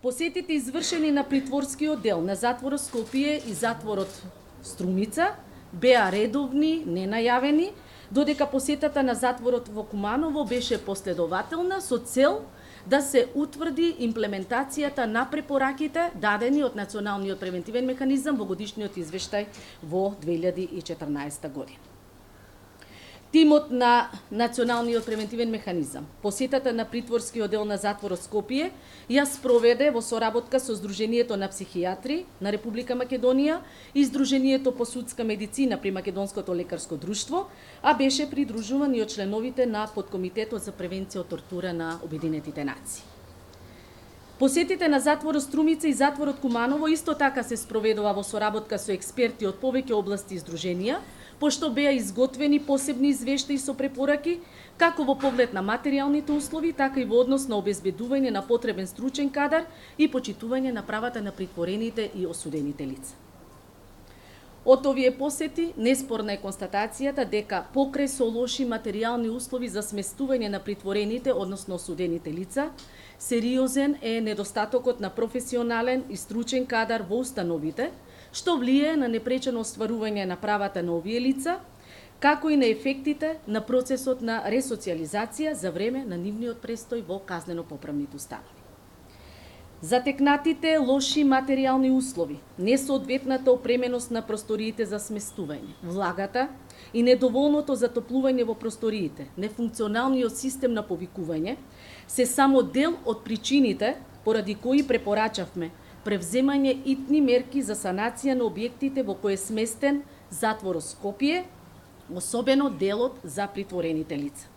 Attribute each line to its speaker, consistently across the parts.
Speaker 1: Посетите извршени на притворскиот дел на затворот Скопје и затворот Струмица беа редовни, ненајавени, додека посетата на затворот во Куманово беше последователна со цел да се утврди имплементацијата на препораките дадени од Националниот превентивен механизам во годишниот извештај во 2014 година. Тимот на Националниот превентивен механизам посетата на притворскиот дел на затворот Скопје ја спроведе во соработка со Сдруженијето на психијатри на Република Македонија и Сдруженијето по судска медицина при Македонското лекарско друштво, а беше придружуван и од членовите на Подкомитетот за превенција од тортура на Обединетите нации. Посетите на затворот Струмица и затворот Куманово исто така се спроведува во соработка со експерти од повеќе области и здруженија, пошто беа изготвени посебни извештаи со препораки, како во поглед на материјалните услови, така и во однос на обезбедување на потребен стручен кадар и почитување на правата на притворените и осудените лица. Од овие посети, неспорна е констатацијата дека покрај со лоши материјални услови за сместување на притворените, односно осудените лица, сериозен е недостатокот на професионален и стручен кадар во установите, што влијае на непречено остварување на правата на овие лица, како и на ефектите на процесот на ресоциализација за време на нивниот престој во казнено-поправните установи. Затекнатите лоши материјални услови, несоодветната опременост на просториите за сместување, влагата и недоволното затоплување во просториите, нефункционалниот систем на повикување, се само дел од причините поради кои препорачавме превземање итни мерки за санација на објектите во кои е сместен затворот Скопје, особено делот за притворените лица.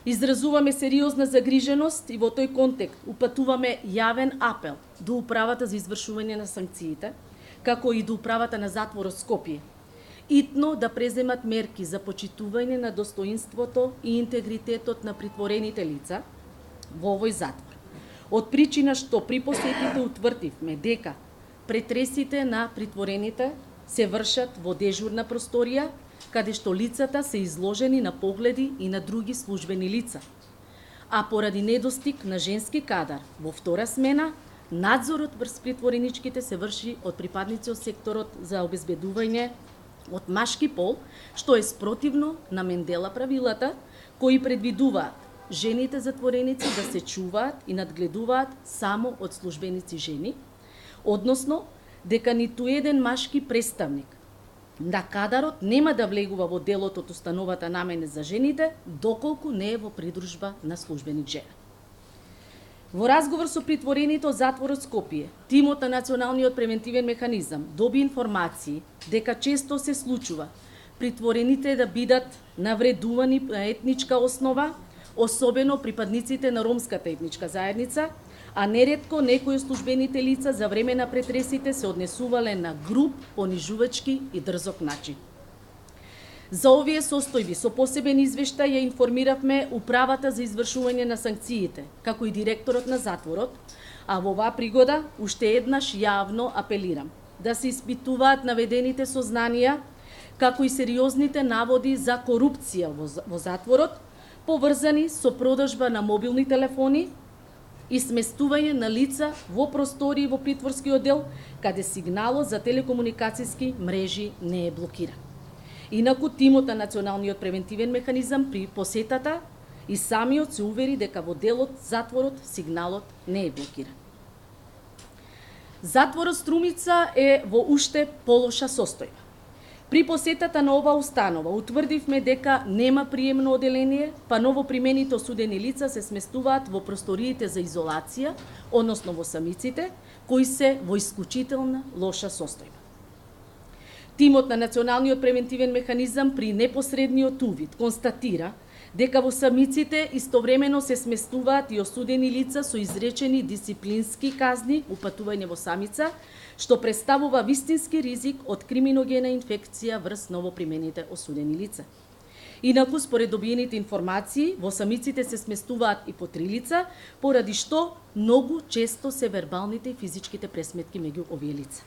Speaker 1: Изразуваме сериозна загриженост и во тој контекст упатуваме јавен апел до Управата за извршување на санкциите, како и до Управата на затворот Скопје, итно да преземат мерки за почитување на достоинството и интегритетот на притворените лица во овој затвор. Од причина што при посетите утврдивме дека претресите на притворените се вршат во дежурна просторија, каде што лицата се изложени на погледи и на други службени лица. А поради недостиг на женски кадар во втора смена, надзорот врз притвореничките се врши од припадници од секторот за обезбедување од машки пол, што е спротивно на Мендела правилата, кои предвидуваат жените затвореници да се чуваат и надгледуваат само од службеници жени, односно дека ниту еден машки представник на кадарот нема да влегува во делот од установата намене за жените, доколку не е во придружба на службеник жена. Во разговор со притворените од затворот Скопје, тимот на Националниот превентивен механизам доби информации дека често се случува притворените да бидат навредувани на етничка основа, особено припадниците на ромската етничка заедница, а неретко некои службените лица за време на претресите се однесувале на груб, понижувачки и дрзок начин. За овие состојби со посебен извештај ја информиравме Управата за извршување на санкциите, како и директорот на затворот, а во оваа пригода уште еднаш јавно апелирам да се испитуваат наведените сознанија, како и сериозните наводи за корупција во затворот, поврзани со продажба на мобилни телефони и сместување на лица во простории во притворскиот дел, каде сигналот за телекомуникацијски мрежи не е блокиран. Инаку тимот на Националниот превентивен механизам при посетата и самиот се увери дека во делот затворот сигналот не е блокиран. Затворот Струмица е во уште полоша состојба. При посетата на оваа установа утврдивме дека нема приемно оделение, па новопримените осудени лица се сместуваат во просториите за изолација, односно во самиците, кои се во исклучителна лоша состојба. Тимот на Националниот превентивен механизам при непосредниот увид констатира дека во самиците истовремено се сместуваат и осудени лица со изречени дисциплински казни, упатување во самица, што представува вистински ризик од криминогена инфекција врз новопримените осудени лица. Инаку, според добиените информации, во самиците се сместуваат и по 3 лица, поради што многу често се вербалните и физичките пресметки меѓу овие лица.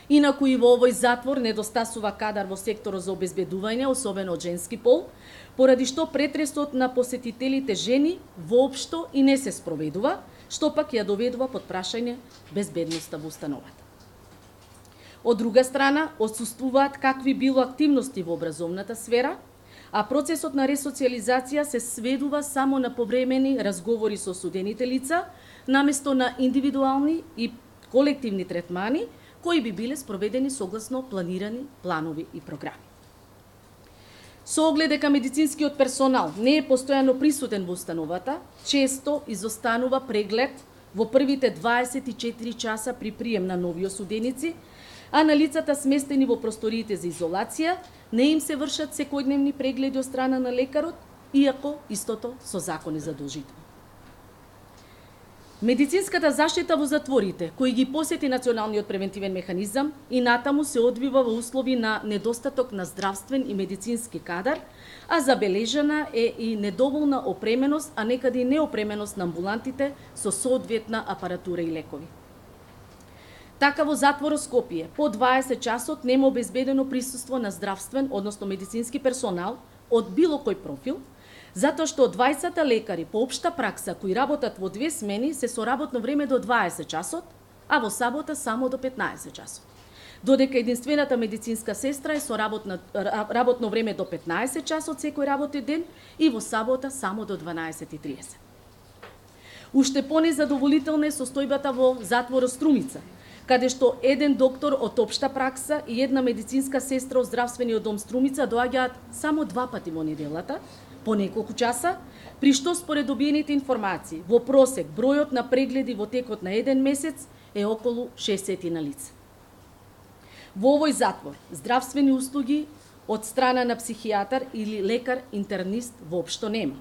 Speaker 1: Инаку и во овој затвор недостасува кадар во секторот за обезбедување, особено од женски пол, поради што претресот на посетителите жени воопшто и не се спроведува, што пак ја доведува под прашање безбедноста во установата. Од друга страна, отсуствуваат какви било активности во образовната сфера, а процесот на ресоциализација се сведува само на повремени разговори со осудените лица, наместо на индивидуални и колективни третмани, кои би биле спроведени согласно планирани планови и програми. Со оглед дека медицинскиот персонал не е постојано присутен во установата, често изостанува преглед во првите 24 часа при прием на нови осуденици, а на лицата сместени во просториите за изолација не им се вршат секојдневни прегледи од страна на лекарот, иако истото со закон е задолжително. Медицинската заштита во затворите, кои ги посети националниот превентивен механизам, и натаму се одвива во услови на недостаток на здравствен и медицински кадар, а забележана е и недоволна опременост, а некаде и неопременост на амбулантите со соодветна апаратура и лекови. Така во затворот Скопје по 20 часот нема обезбедено присуство на здравствен, односно медицински персонал од било кој профил, затоа што 20 лекари по општа пракса кои работат во 2 смени се со работно време до 20 часот, а во сабота само до 15 часот. Додека единствената медицинска сестра е со работно време до 15 часот секој работен ден и во сабота само до 12:30. Уште понезадоволителна е состојбата во затворот Струмица, каде што еден доктор од општа пракса и една медицинска сестра од здравствениот дом Струмица доаѓаат само 2 пати во неделата, по неколку часа, при што според добиените информации, во просек бројот на прегледи во текот на еден месец е околу 60 на лица. Во овој затвор, здравствени услуги од страна на психијатар или лекар-интернист воопшто нема.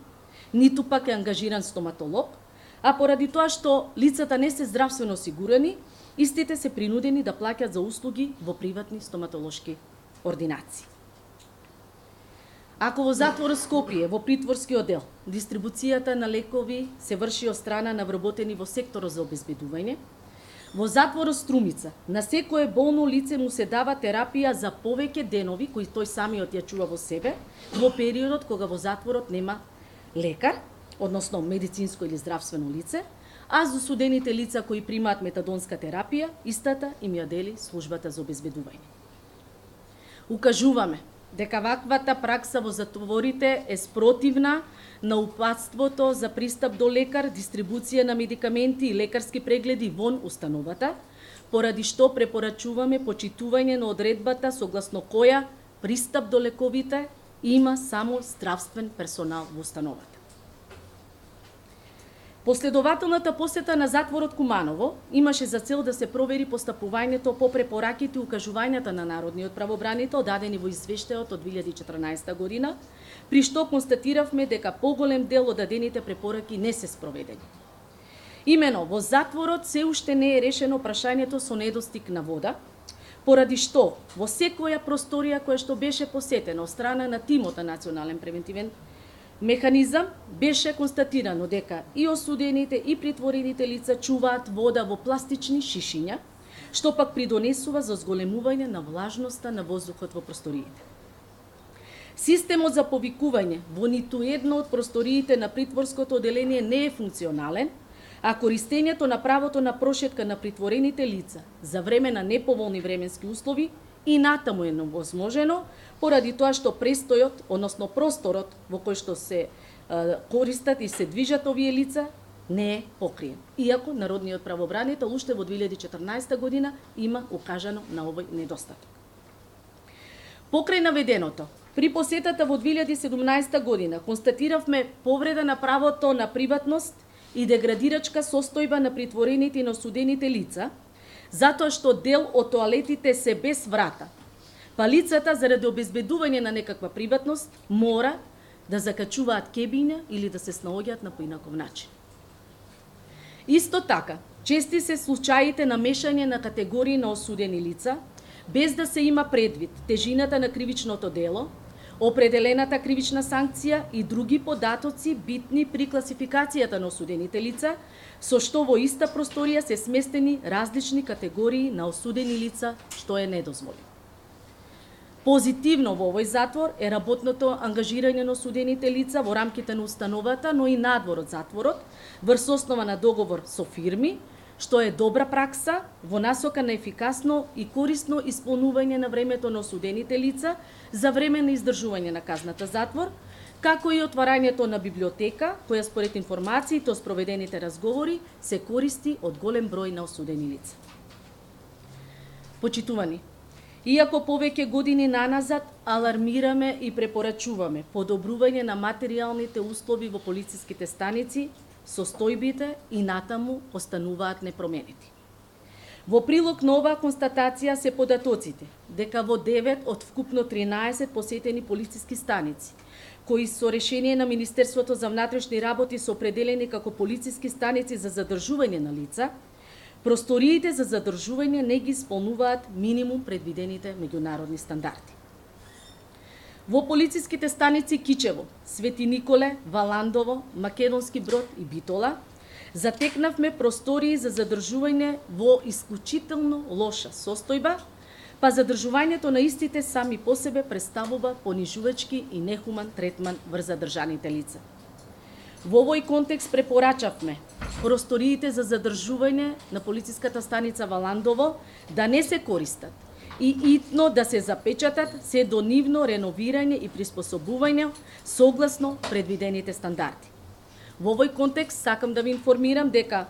Speaker 1: Ниту пак е ангажиран стоматолог, а поради тоа што лицата не се здравствено осигурани, истите се принудени да плаќат за услуги во приватни стоматолошки ординации. Ако во затворот Скопје, во притворскиот дел, дистрибуцијата на лекови се врши од страна на вработени во секторот за обезбедување, во затворот Струмица на секое болно лице му се дава терапија за повеќе денови, кои тој самиот ја чува во себе, во периодот кога во затворот нема лекар, односно медицинско или здравствено лице, а за осудените лица кои примаат метадонска терапија, истата им ја дели службата за обезбедување. Укажуваме дека ваквата пракса во затворите е спротивна на упатството за пристап до лекар, дистрибуција на медикаменти и лекарски прегледи вон установата, поради што препорачуваме почитување на одредбата согласно која пристап до лековите има само здравствен персонал во установата. Последователната посета на затворот Куманово имаше за цел да се провери постапувањето по препораките и укажувањата на Народниот правобранител дадени во извештајот од 2014 година, при што констатиравме дека поголем дел од дадените препораки не се спроведени. Имено, во затворот се уште не е решено прашањето со недостиг на вода, поради што во секоја просторија која што беше посетена од страна на тимот на Национален превентивен механизам, беше констатирано дека и осудените и притворените лица чуваат вода во пластични шишиња, што пак придонесува за зголемување на влажноста на воздухот во просториите. Системот за повикување во ниту едно од просториите на притворското оделение не е функционален, а користењето на правото на прошетка на притворените лица за време на неповолни временски услови и натаму е невозможено, поради тоа што престојот, односно просторот во кој што се користат и се движат овие лица, не е покриен. Иако Народниот правобранител уште во 2014 година има укажано на овој недостаток. Покрај наведеното, при посетата во 2017 година констатиравме повреда на правото на приватност и деградирачка состојба на притворените и на осудените лица, затоа што дел од тоалетите се без врата, па лицата заради обезбедување на некаква приватност мора да закачуваат кебиња или да се снаоѓаат на поинаков начин. Исто така, чести се случаите на мешање на категории на осудени лица, без да се има предвид тежината на кривичното дело, определената кривична санкција и други податоци битни при класификацијата на осудените лица, со што во иста просторија се сместени различни категории на осудени лица, што е недозволено. Позитивно во овој затвор е работното ангажирање на осудените лица во рамките на установата, но и надвор од затворот, врз основа на договор со фирми, што е добра пракса во насока на ефикасно и корисно исполнување на времето на осудените лица за време на издржување на казната затвор, како и отварањето на библиотека, која според информациите од спроведените разговори се користи од голем број на осудени лица. Почитувани, иако повеќе години наназад алармираме и препорачуваме подобрување на материјалните услови во полициските станици, состојбите и натаму остануваат непроменети. Во прилог на оваа констатација се податоците дека во 9 од вкупно 13 посетени полициски станици, кои со решение на Министерството за внатрешни работи се определени како полициски станици за задржување на лица, просториите за задржување не ги исполнуваат минимум предвидените меѓународни стандарди. Во полициските станици Кичево, Свети Николе, Валандово, Македонски Брод и Битола затекнавме простории за задржување во исклучително лоша состојба, па задржувањето на истите сами по себе представува понижувачки и нехуман третман врз задржаните лица. Во овој контекст препорачавме просториите за задржување на полициската станица Валандово да не се користат и итно да се запечатат се до нивно реновирање и приспособување согласно предвидените стандарди. Во овој контекст сакам да ви информирам дека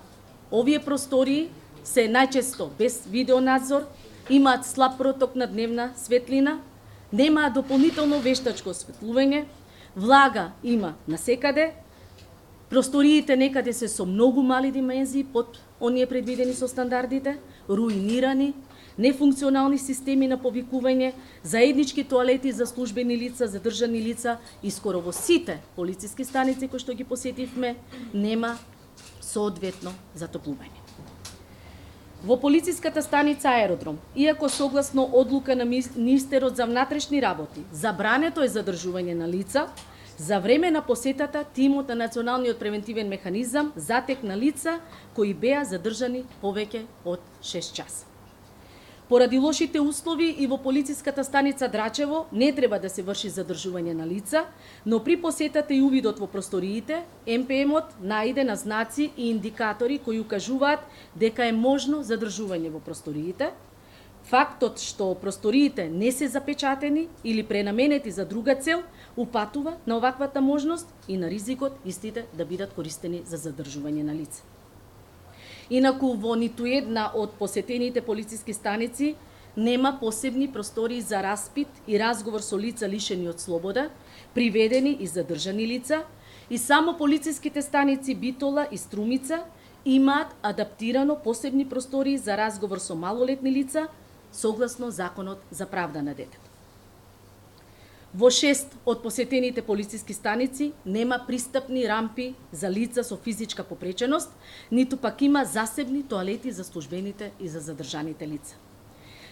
Speaker 1: овие простории се најчесто без видеонадзор, имаат слаб проток на дневна светлина, немаат дополнително вештачко осветлување, влага има насекаде, просториите некаде се со многу мали димензии под оние предвидени со стандардите, руинирани, нефункционални системи на повикување, заеднички тоалети за службени лица, задржани лица и скоро во сите полициски станици кои што ги посетивме нема соодветно затоплување. Во полициската станица Аеродром, иако согласно одлука на Министерот за внатрешни работи, забрането е задржување на лица, за време на посетата тимот на Националниот превентивен механизам затекна лица кои беа задржани повеќе од 6 часа. Поради лошите услови и во полициската станица Драчево не треба да се врши задржување на лица, но при посетата и увидот во просториите, МПМ-от најде на знаци и индикатори кои укажуваат дека е можно задржување во просториите. Фактот што просториите не се запечатени или пренаменети за друга цел упатува на оваквата можност и на ризикот истите да бидат користени за задржување на лица. Инаку во ниту една од посетените полициски станици нема посебни простории за распит и разговор со лица лишени од слобода, приведени и задржани лица, и само полициските станици Битола и Струмица имаат адаптирано посебни простории за разговор со малолетни лица, согласно Законот за правда на детето. Во 6 од посетените полициски станици нема пристапни рампи за лица со физичка попреченост, ниту пак има засебни тоалети за службените и за задржаните лица.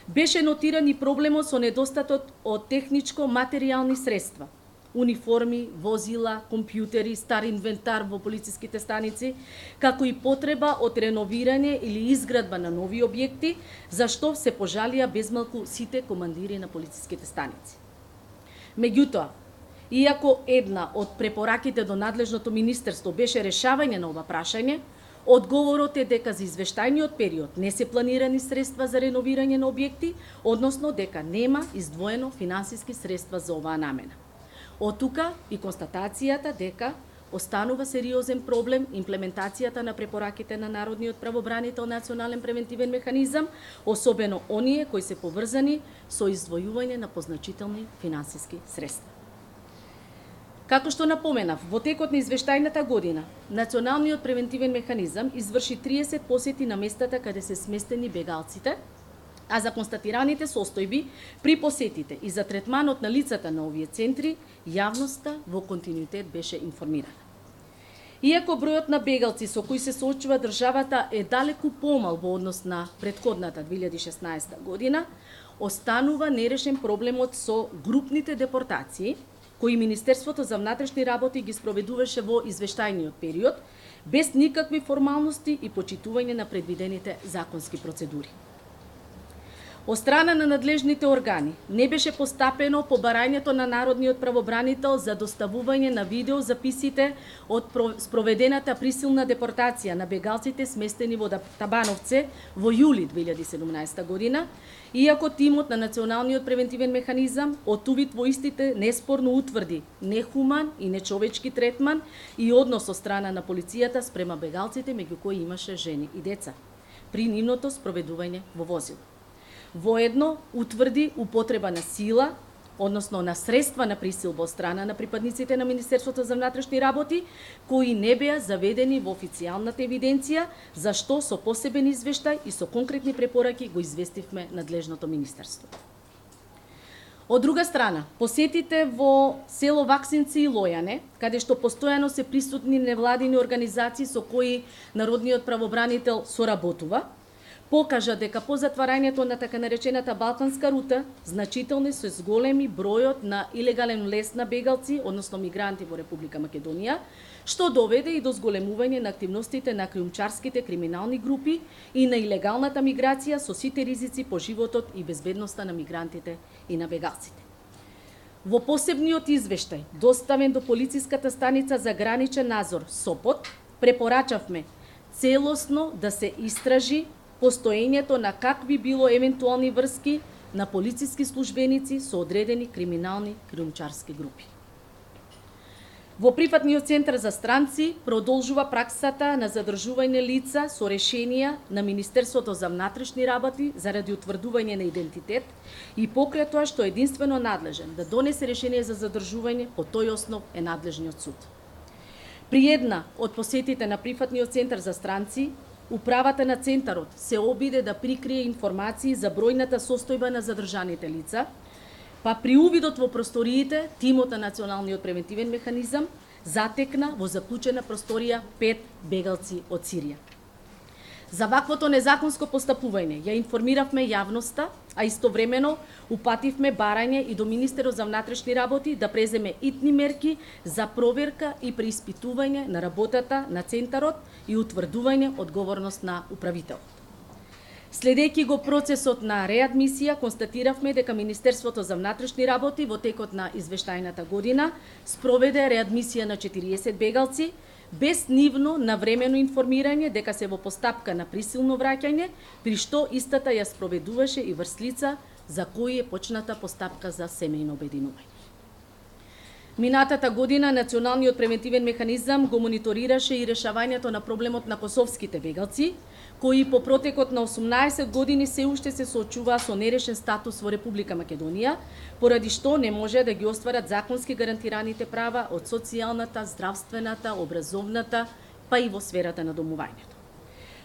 Speaker 1: Беше нотиран и проблемот со недостатот од техничко материјални средства, униформи, возила, компјутери, стар инвентар во полициските станици, како и потреба од реновирање или изградба на нови објекти, за што се пожалија безмалку сите командири на полициските станици. Меѓутоа, иако една од препораките до надлежното министерство беше решавање на ова прашање, одговорот е дека за извештајниот период не се планирани средства за реновирање на објекти, односно дека нема издвоено финансиски средства за оваа намена. Од тука и констатацијата дека останува сериозен проблем имплементацијата на препораките на Народниот правобранител Национален превентивен механизам, особено оние кои се поврзани со издвојување на позначителни финансиски средства. Како што напоменав, во текот на извештајната година, Националниот превентивен механизам изврши 30 посети на местата каде се сместени бегалците, а за констатираните состојби при посетите и за третманот на лицата на овие центри, јавноста во континуитет беше информирана. Иако бројот на бегалци со кои се соочува државата е далеку помал во однос на претходната 2016 година, останува нерешен проблемот со групните депортации, кои Министерството за внатрешни работи ги спроведуваше во извештајниот период, без никакви формалности и почитување на предвидените законски процедури. Од страна на надлежните органи не беше постапено по барањето на народниот правобранител за доставување на видео записите од спроведената присилна депортација на бегалците сместени во Табановце во јули 2017 година, иако тимот на Националниот превентивен механизам од увид во истите неспорно утврди нехуман и нечовечки третман и однос од страна на полицијата спрема бегалците, меѓу кои имаше жени и деца, при нивното спроведување во возило. Воедно утврди употреба на сила, односно на средства на присилба од страна на припадниците на Министерството за внатрешни работи, кои не беа заведени во официјалната евиденција, за што со посебен извештај и со конкретни препораки го известивме надлежното министерство. Од друга страна, посетите во село Ваксинци и Лојане, каде што постојано се присутни невладини организации со кои народниот правобранител соработува, покажа дека по затварањето на така наречената Балканска рута, значително се зголеми бројот на илегален влез на бегалци, односно мигранти во Република Македонија, што доведе и до зголемување на активностите на криумчарските криминални групи и на илегалната миграција со сите ризици по животот и безбедноста на мигрантите и на бегалците. Во посебниот извештај, доставен до полициската станица за граничен надзор Сопот, препорачавме целосно да се истражи постоењето на какви било евентуални врски на полициски службеници со одредени криминални криумчарски групи. Во прифатниот центар за странци продолжува праксата на задржување лица со решенија на Министерството за внатрешни работи заради утврдување на идентитет и покрај тоа што единствено надлежен да донесе решение за задржување, по тој основ е надлежниот суд. При една од посетите на прифатниот центар за странци, управата на центарот се обиде да прикрие информации за бројната состојба на задржаните лица, па при увидот во просториите, тимот на Националниот превентивен механизам затекна во заклучена просторија 5 бегалци од Сирија. За ваквото незаконско постапување ја информиравме јавноста, а истовремено упативме барање и до Министерот за внатрешни работи да преземе итни мерки за проверка и преиспитување на работата на центарот и утврдување одговорност на управителот. Следејќи го процесот на реадмисија, констатиравме дека Министерството за внатрешни работи во текот на извештајната година спроведе реадмисија на 40 бегалци, без нивно навремено информирање дека се во постапка на присилно враќање, при што истата ја спроведуваше и врз лица за кои е почната постапка за семејно обединување. Минатата година Националниот превентивен механизам го мониторираше и решавањето на проблемот на косовските бегалци, кои по протекот на 18 години се уште се соочуваат со нерешен статус во Република Македонија, поради што не може да ги остварат законски гарантираните права од социјалната, здравствената, образовната, па и во сферата на домувањето.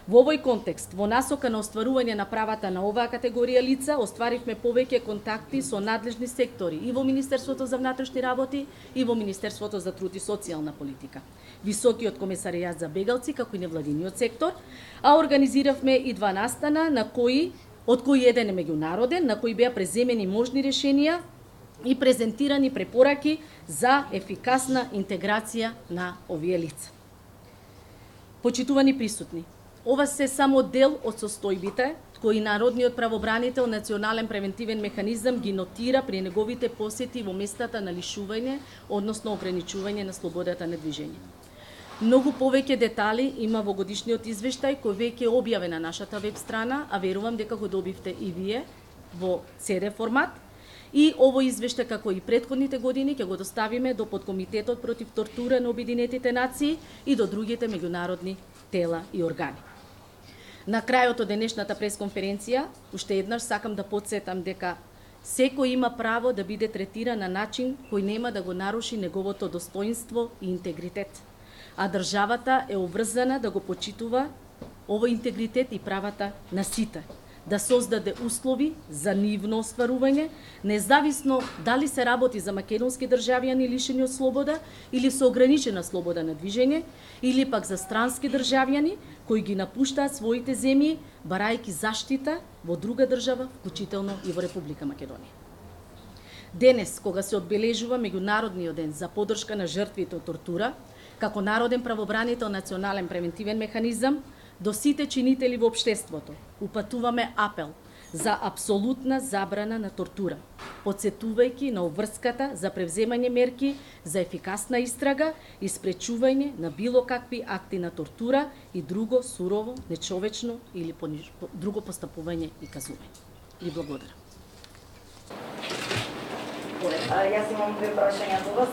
Speaker 1: Во овој контекст, во насока на остварување на правата на оваа категорија лица, остваривме повеќе контакти со надлежни сектори и во Министерството за внатрешни работи и во Министерството за труд и социјална политика, Високиот комесаријат за бегалци, како и невладиниот сектор, а организиравме и 2 настана од кои еден е меѓународен, на кои беа преземени можни решенија и презентирани препораки за ефикасна интеграција на овие лица. Почитувани присутни, ова се само дел од состојбите кои народниот правобранител Национален превентивен механизам ги нотира при неговите посети во местата на лишување, односно ограничување на слободата на движење. Многу повеќе детали има во годишниот извештај кој веќе е објавен на нашата веб страна, а верувам дека го добивте и вие во CD формат. И овој извештај, како и претходните години, ќе го доставиме до Подкомитетот против тортура на Обединетите нации и до другите меѓународни тела и органи. На крајот од денешната пресконференција, уште еднаш сакам да потсетам дека секој има право да биде третиран на начин кој нема да го наруши неговото достоинство и интегритет, а државата е обврзана да го почитува овој интегритет и правата на сите, да создаде услови за нивно остварување, независно дали се работи за македонски државјани лишени од слобода или со ограничена слобода на движење, или пак за странски државјани кои ги напуштаат своите земји, барајќи заштита во друга држава, вклучително и во Република Македонија. Денес, кога се одбележува Меѓународниот ден за поддршка на жртвите од тортура, како народен правобранител Национален превентивен механизам, до сите чинители во општеството упатуваме апел за апсолутна забрана на тортура, потсетувајќи на обврската за превземање мерки за ефикасна истрага и спречување на било какви акти на тортура и друго сурово, нечовечно или друго постапување и казување. Ви благодарам.
Speaker 2: Јас имам две прашања за вас,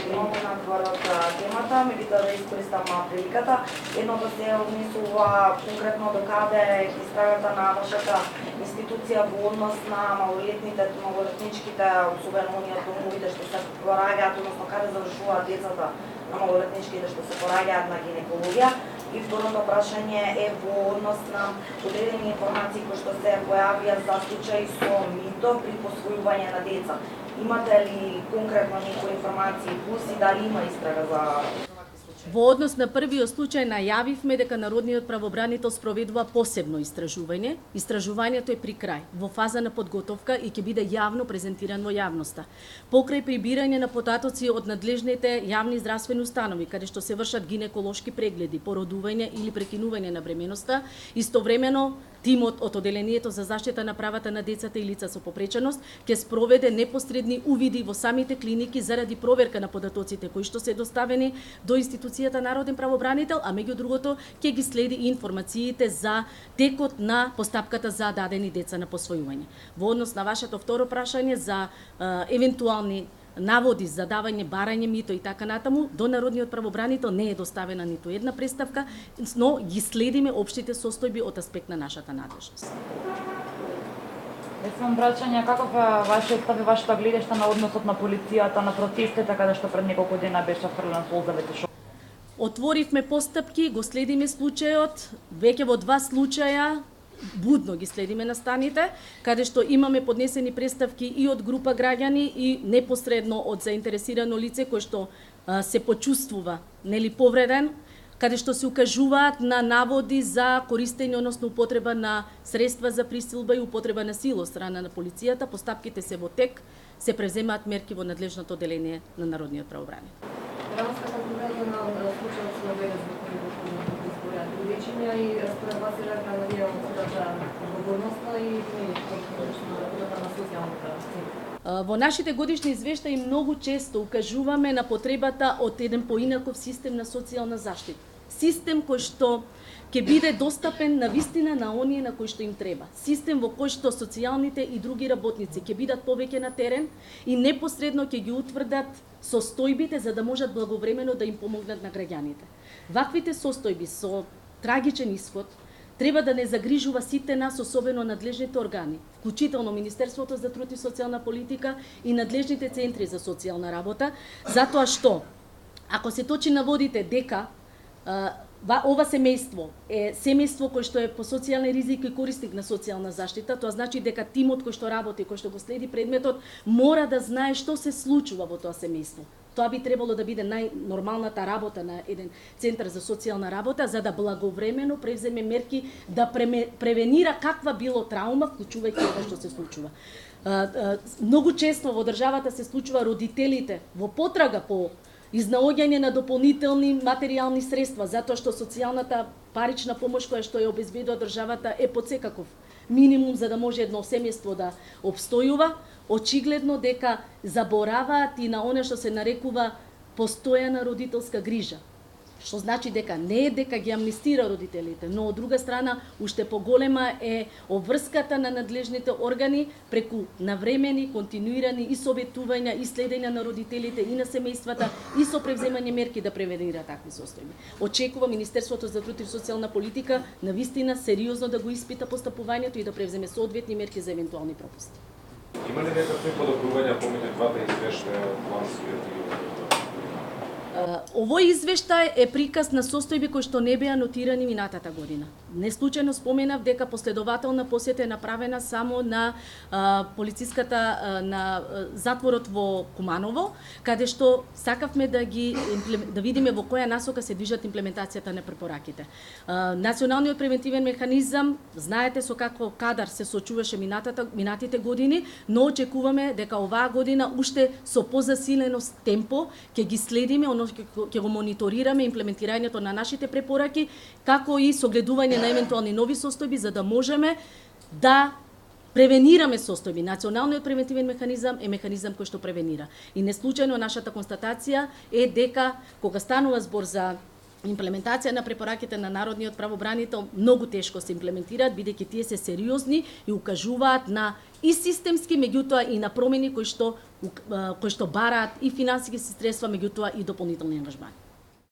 Speaker 2: имам на двор од темата, ми бита да искористам приликата. Едното се однесува конкретно до каде истрагата на вашата институција во однос на малолетничките, особено оние домовите што се пораѓаат, односно каде завршуваат децата на малолетничките што се пораѓаат на гинекологија. И второто прашање е во однос на одредени информации кои што се појавија за случаи со мито при посвојување на деца. Имате ли конкретно некои информации, плюс и дали има истрага за вакви случаи?
Speaker 1: Во однос на првиот случај најавивме дека Народниот правобранител спроведува посебно истражување. Истражувањето е при крај, во фаза на подготовка и ќе биде јавно презентиран во јавноста. Покрај прибирање на податоци од надлежните јавни здравствени установи, каде што се вршат гинеколошки прегледи, породување или прекинување на бременоста, истовремено тимот од Оделението за заштита на правата на децата и лица со попреченост ќе спроведе непосредни увиди во самите клиники заради проверка на податоците кои што се доставени до институцијата Народен правобранител, а меѓу другото ќе ги следи и информациите за текот на постапката за дадени деца на посвојување. Во однос на вашето второ прашање за евентуални наводи за давање, барање мито и така натаму, до Народниот правобранител не е доставена ниту една представка, но ги следиме општите состојби од аспект на нашата надлежност.
Speaker 3: Имам прашање, каков е вашиот став и вашата гледишта на односот на полицијата на протестите каде што пред неколку дена беше фрлен солзавите шоу?
Speaker 1: Отворивме постапки, го следиме случајот, веќе во 2 случаја будно ги следиме настаните, каде што имаме поднесени представки и од група граѓани и непосредно од заинтересирано лице кој што се почувствува повреден, каде што се укажуваат на наводи за користење, односно употреба на средства за присилба и употреба на сила од страна на полицијата. Постапките се во тек, се преземаат мерки во надлежното оделение на Народниот правобранител.
Speaker 4: Гражданската конвенција на случајот се набележува и според вас е реагија на одговорноста и на социјалната сфера.
Speaker 1: Во нашите годишни извештаи многу често укажуваме на потребата од еден поинаков систем на социјална заштита. Систем кој што ќе биде достапен на вистина на оние на кои што им треба. Систем во кој што социјалните и други работници ќе бидат повеќе на терен и непосредно ќе ги утврдат состојбите за да можат благовремено да им помогнат на граѓаните. Ваквите состојби со трагичен исход треба да не загрижува сите нас, особено надлежните органи, вклучително Министерството за труд и социјална политика и надлежните центри за социјална работа, затоа што ако се точи наводите дека ова семејство е семејство кој што е по социјален ризик и корисник на социјална заштита, тоа значи дека тимот кој што работи, кој што го следи предметот, мора да знае што се случува во тоа семејство. Тоа би требало да биде најнормалната работа на еден центар за социјална работа, за да благовремено превземе мерки да превенира каква било траума, вклучувајќи ова што се случува. Многу често во државата се случува родителите во потрага по изнаоѓање на дополнителни материјални средства, затоа што социјалната парична помош која што ја обезбедува државата е под секаков минимум за да може едно семејство да обстојува, очигледно дека забораваат и на оно што се нарекува постојана родителска грижа. Што значи дека не е дека ги амнистира родителите, но од друга страна уште поголема е обврската на надлежните органи преку навремени, континуирани и советувања и следење на родителите и на семејствата и со превземање мерки да превенира такви состојби. Очекувам Министерството за труд и социјална политика навистина сериозно да го испита постапувањето и да превземе соодветни мерки за евентуални пропусти.
Speaker 5: Има ли некакви подобрувања помеѓу двата извештаја од планскиот и
Speaker 1: Овој извештај е приказ на состојби кои што не беа нотирани минатата година. Не случајно споменав дека последователна посета е направена само на полициската на затворот во Куманово, каде што сакавме да видиме во која насока се движат имплементацијата на препораките. Националниот превентивен механизам, знаете со како кадар се сочуваше минатите години, но очекуваме дека оваа година уште со позасилено темпо ќе ги следиме, ќе го мониторираме имплементирањето на нашите препораки, како и согледување на евентуални нови состојби за да можеме да превенираме состојби. Националниот превентивен механизам е механизам кој што превенира. И не случајно нашата констатација е дека кога станува збор за имплементација на препораките на народниот правобранител, многу тешко се имплементираат, бидејќи тие се сериозни и укажуваат на и системски, меѓутоа и на промени кои што бараат и финансиски средства, меѓутоа и дополнителни ангажмани.